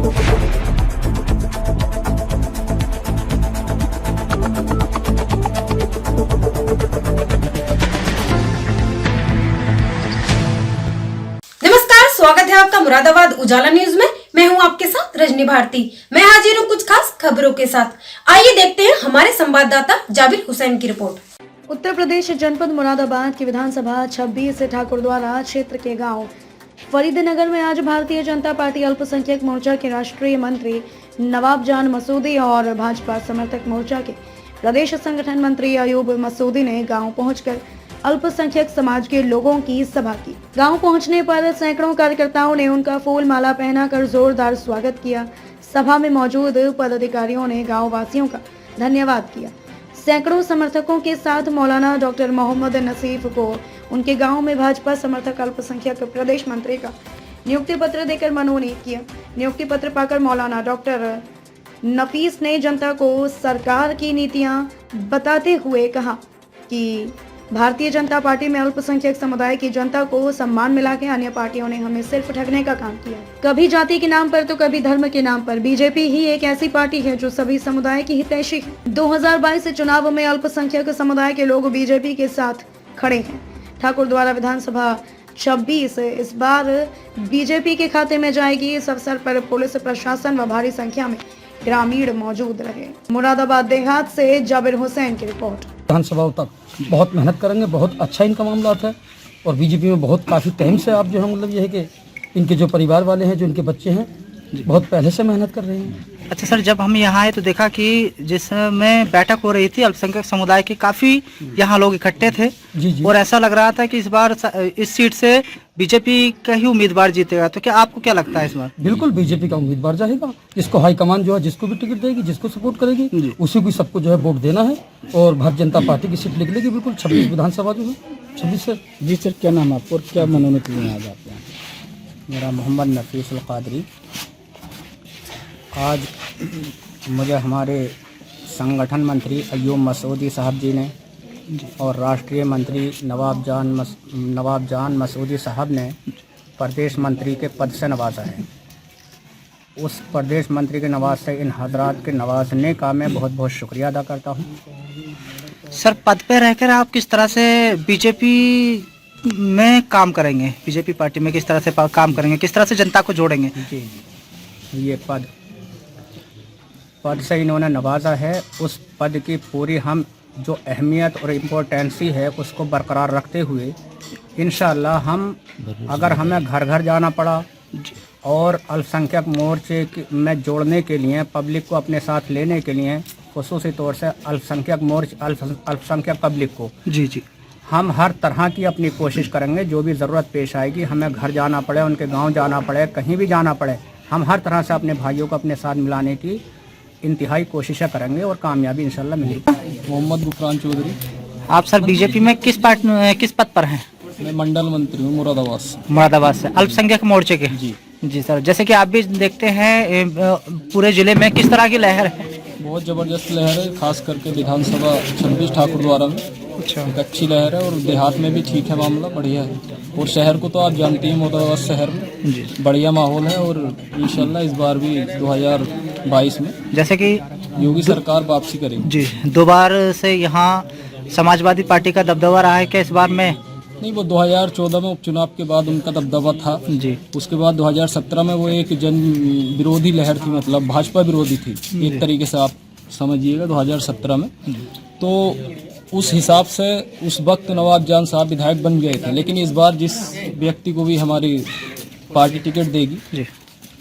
स्वागत है आपका मुरादाबाद उजाला न्यूज में। मैं हूं आपके साथ रजनी भारती। मैं हाजिर हूं कुछ खास खबरों के साथ। आइए देखते हैं हमारे संवाददाता जाबिर हुसैन की रिपोर्ट। उत्तर प्रदेश जनपद मुरादाबाद की विधानसभा 26 ठाकुरद्वारा क्षेत्र के गांव फरीदनगर में आज भारतीय जनता पार्टी अल्पसंख्यक मोर्चा के राष्ट्रीय मंत्री नवाब जान मसूदी और भाजपा समर्थक मोर्चा के प्रदेश संगठन मंत्री अयूब मसूदी ने गाँव पहुँचकर अल्पसंख्यक समाज के लोगों की सभा की। गांव पहुंचने पर सैकड़ों कार्यकर्ताओं ने उनका फूल माला पहनाकर जोरदार स्वागत किया। सभा में मौजूद पदाधिकारियों ने गांव वासियों का धन्यवाद किया। सैकड़ों समर्थकों के साथ मौलाना डॉक्टर मोहम्मद नसीफ को उनके गांव में भाजपा समर्थक अल्पसंख्यक प्रदेश मंत्री का नियुक्ति पत्र देकर मनोनीत किया। नियुक्ति पत्र पाकर मौलाना डॉक्टर नफीस ने जनता को सरकार की नीतियां बताते हुए कहा कि भारतीय जनता पार्टी में अल्पसंख्यक समुदाय की जनता को सम्मान मिला के अन्य पार्टियों ने हमें सिर्फ ठगने का काम किया। कभी जाति के नाम पर तो कभी धर्म के नाम पर। बीजेपी ही एक ऐसी पार्टी है जो सभी समुदाय की हितैषी है। 2022 चुनाव में अल्पसंख्यक समुदाय के लोग बीजेपी के साथ खड़े हैं। ठाकुरद्वारा विधानसभा 26 इस बार बीजेपी के खाते में जाएगी। इस अवसर पर पुलिस प्रशासन व भारी संख्या में ग्रामीण मौजूद रहे। मुरादाबाद देहात से जाबिर हुसैन की रिपोर्ट। विधानसभा तक बहुत मेहनत करेंगे, बहुत अच्छा इनका मामला है और बीजेपी में बहुत काफ़ी टाइम से आप जो है मतलब ये है कि इनके जो परिवार वाले हैं, जो इनके बच्चे हैं, बहुत पहले से मेहनत कर रहे हैं। अच्छा सर, जब हम यहाँ आए तो देखा कि जिसमें बैठक हो रही थी अल्पसंख्यक समुदाय के काफ़ी यहाँ लोग इकट्ठे थे। जी। और ऐसा लग रहा था कि इस बार इस सीट से बीजेपी का ही उम्मीदवार जीतेगा। तो क्या आपको क्या लगता है इस बार? बिल्कुल बीजेपी का उम्मीदवार जाएगा। जिसको हाईकमान जो है जिसको भी टिकट देगी, जिसको सपोर्ट करेगी, उसी को सबको जो है वोट देना है और भारतीय जनता पार्टी की सीट निकलेगी। बिल्कुल 26 विधानसभा जो है 26 से। जी सर, क्या नाम आपको और क्या मनोनीत लिए आज आप यहाँ? मेरा मोहम्मद नफीस अल कादरी। आज मुझे हमारे संगठन मंत्री अयूब मसूदी साहब जी ने और राष्ट्रीय मंत्री नवाब जान मसूदी साहब ने प्रदेश मंत्री के पद से नवाजा है। उस प्रदेश मंत्री के नवाज से इन हजरात के नवाजने का मैं बहुत बहुत शुक्रिया अदा करता हूँ। सर, पद पे रहकर आप किस तरह से बीजेपी में काम करेंगे, बीजेपी पार्टी में किस तरह से काम करेंगे, किस तरह से जनता को जोड़ेंगे? जी, ये पद से इन्होंने नवाजा है। उस पद की पूरी हम जो अहमियत और इम्पोर्टेंसी है उसको बरकरार रखते हुए इंशाअल्लाह हम अगर हमें घर घर जाना पड़ा और अल्पसंख्यक मोर्चे में जोड़ने के लिए, पब्लिक को अपने साथ लेने के लिए, खुसूसी तौर से अल्पसंख्यक पब्लिक को जी हम हर तरह की अपनी कोशिश करेंगे। जो भी ज़रूरत पेश आएगी, हमें घर जाना पड़े, उनके गांव जाना पड़े, कहीं भी जाना पड़े, हम हर तरह से अपने भाइयों को अपने साथ मिलाने की इंतहाई कोशिशें करेंगे और कामयाबी इंशाल्लाह मिलेगी। मोहम्मद गुफरान चौधरी। आप सर बीजेपी में किस पद पर हैं? मैं मंडल मंत्री हूँ मुरादाबाद से अल्पसंख्यक मोर्चे के। जी सर, जैसे कि आप भी देखते हैं पूरे जिले में किस तरह की लहर है? बहुत ज़बरदस्त लहर है, खास करके विधानसभा 26 ठाकुरद्वारा में एक अच्छी लहर है और देहात में भी ठीक है, मामला बढ़िया है। और शहर को तो आप जानते हैं, मुरादाबाद शहर में बढ़िया माहौल है और इंशाल्लाह इस बार भी 2022 में जैसे कि योगी सरकार वापसी करेगी। जी, 2 बार से यहाँ समाजवादी पार्टी का दबदबा रहा है क्या इस बार में? नहीं, वो 2014 में उपचुनाव के बाद उनका दबदबा था जी। उसके बाद 2017 में वो एक जन विरोधी लहर थी, मतलब भाजपा विरोधी थी एक तरीके से आप समझिएगा 2017 में। तो उस हिसाब से उस वक्त नवाब जान साहब विधायक बन गए थे। लेकिन इस बार जिस व्यक्ति को भी हमारी पार्टी टिकट देगी,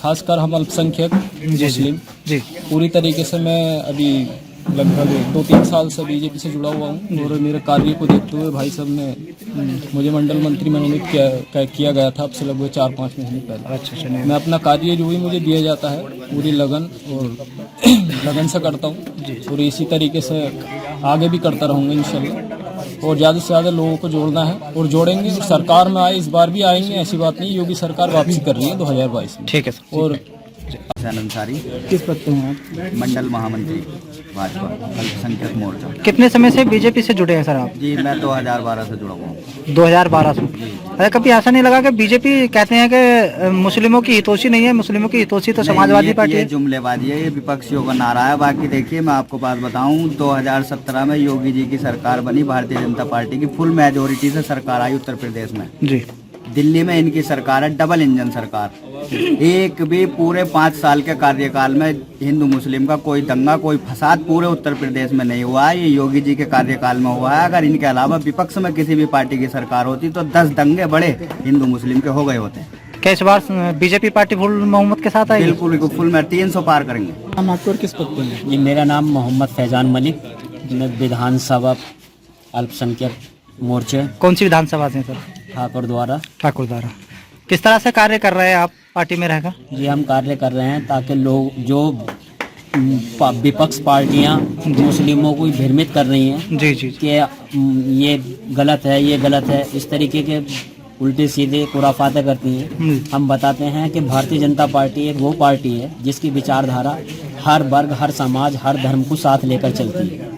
खासकर हम अल्पसंख्यक मुस्लिम पूरी तरीके से, मैं अभी लगभग 2-3 साल से बीजेपी से जुड़ा हुआ हूँ और मेरे कार्य को देखते हुए भाई साहब ने मुझे मंडल मंत्री मनोनीत किया गया था अब से लगभग 4-5 महीने पहले। अच्छा। मैं अपना कार्य जो भी मुझे दिया जाता है पूरी लगन से करता हूँ और इसी तरीके से आगे भी करता रहूँगा इंशाल्लाह। और ज़्यादा से ज़्यादा लोगों को जोड़ना है और जोड़ेंगे। सरकार में आए, इस बार भी आएंगे, ऐसी बात नहीं। योगी सरकार वापसी कर रही है 2022 में। ठीक है। और हुसैन अंसारी, किस पद पे हैं आप? मंडल महामंत्री भाजपा अल्पसंख्यक मोर्चा। कितने समय से बीजेपी से जुड़े हैं सर आप? जी मैं 2012 से जुड़ा हुआ हूँ। 2012 से। अरे कभी ऐसा नहीं लगा कि बीजेपी कहते हैं कि मुस्लिमों की हितोषी नहीं है, मुस्लिमों की हितोषी तो समाजवादी पार्टी ये है? जुमलेबाजी है, ये विपक्षियों का नारा है। बाकी देखिए मैं आपको बात बताऊं, 2017 में योगी जी की सरकार बनी, भारतीय जनता पार्टी की फुल मेजोरिटी से सरकार आई उत्तर प्रदेश में। जी। दिल्ली में इनकी सरकार है, डबल इंजन सरकार। एक भी पूरे 5 साल के कार्यकाल में हिंदू मुस्लिम का कोई दंगा, कोई फसाद पूरे उत्तर प्रदेश में नहीं हुआ है। ये योगी जी के कार्यकाल में हुआ है। अगर इनके अलावा विपक्ष में किसी भी पार्टी की सरकार होती तो 10 दंगे बड़े हिंदू मुस्लिम के हो गए होते। क्या इस बार बीजेपी पार्टी फुल बहुमत के साथ आएगी? बिल्कुल फुल में 300 पार करेंगे। हम आपको किस पद पे हैं? जी मेरा नाम मोहम्मद फैजान मलिक, मैं विधानसभा अल्पसंख्यक मोर्चे कौन सी विधानसभा से हैं सर? ठाकुर द्वारा। ठाकुर द्वारा। किस तरह से कार्य कर रहे हैं आप पार्टी में रहकर? जी हम कार्य कर रहे हैं ताकि लोग जो विपक्ष पार्टियां मुस्लिमों को भ्रमित कर रही हैं जी जी। कि ये गलत है, ये गलत है, इस तरीके के उल्टे सीधे खुराफातें करती हैं। हम बताते हैं कि भारतीय जनता पार्टी एक वो पार्टी है जिसकी विचारधारा हर वर्ग, हर समाज, हर धर्म को साथ लेकर चलती है।